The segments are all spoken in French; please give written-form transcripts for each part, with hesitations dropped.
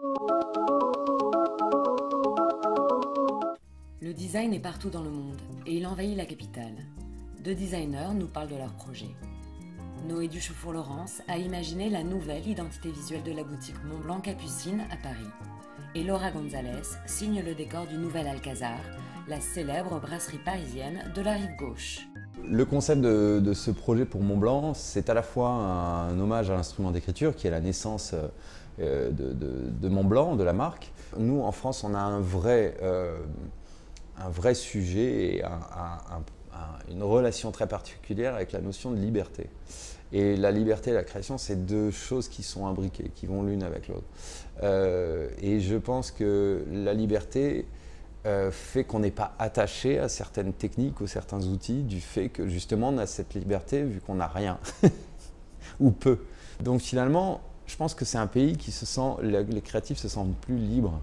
Le design est partout dans le monde et il envahit la capitale. Deux designers nous parlent de leur projet. Noé Duchaufour-Laurence a imaginé la nouvelle identité visuelle de la boutique Montblanc Capucine à Paris. Et Laura Gonzalez signe le décor du nouvel Alcazar, la célèbre brasserie parisienne de la rive gauche. Le concept de ce projet pour Montblanc, c'est à la fois un hommage à l'instrument d'écriture qui est la naissance de Montblanc, de la marque. Nous, en France, on a un vrai sujet et une relation très particulière avec la notion de liberté. Et la liberté et la création, c'est deux choses qui sont imbriquées, qui vont l'une avec l'autre. Et je pense que la liberté fait qu'on n'est pas attaché à certaines techniques ou certains outils, du fait que justement on a cette liberté vu qu'on n'a rien, ou peu. Donc finalement, je pense que c'est un pays qui se sent, les créatifs se sentent plus libres.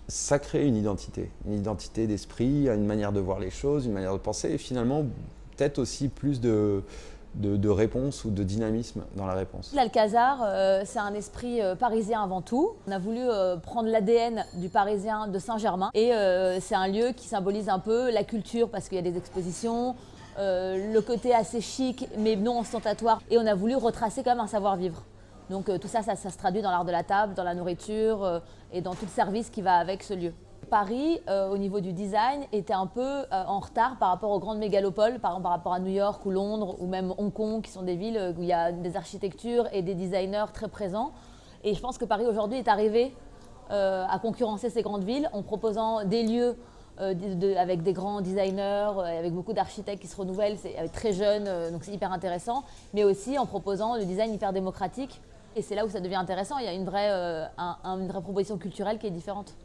Ça crée une identité d'esprit, une manière de voir les choses, une manière de penser, et finalement peut-être aussi plus de réponse ou de dynamisme dans la réponse. L'Alcazar, c'est un esprit parisien avant tout. On a voulu prendre l'ADN du Parisien de Saint-Germain et c'est un lieu qui symbolise un peu la culture parce qu'il y a des expositions, le côté assez chic mais non ostentatoire, et on a voulu retracer quand même un savoir-vivre. Donc tout ça, ça se traduit dans l'art de la table, dans la nourriture et dans tout le service qui va avec ce lieu. Paris, au niveau du design, était un peu en retard par rapport aux grandes mégalopoles, par exemple par rapport à New York ou Londres ou même Hong Kong, qui sont des villes où il y a des architectures et des designers très présents. Et je pense que Paris aujourd'hui est arrivé à concurrencer ces grandes villes en proposant des lieux avec des grands designers, avec beaucoup d'architectes qui se renouvellent, c'est très jeunes, donc c'est hyper intéressant, mais aussi en proposant le design hyper démocratique. Et c'est là où ça devient intéressant, il y a une vraie proposition culturelle qui est différente.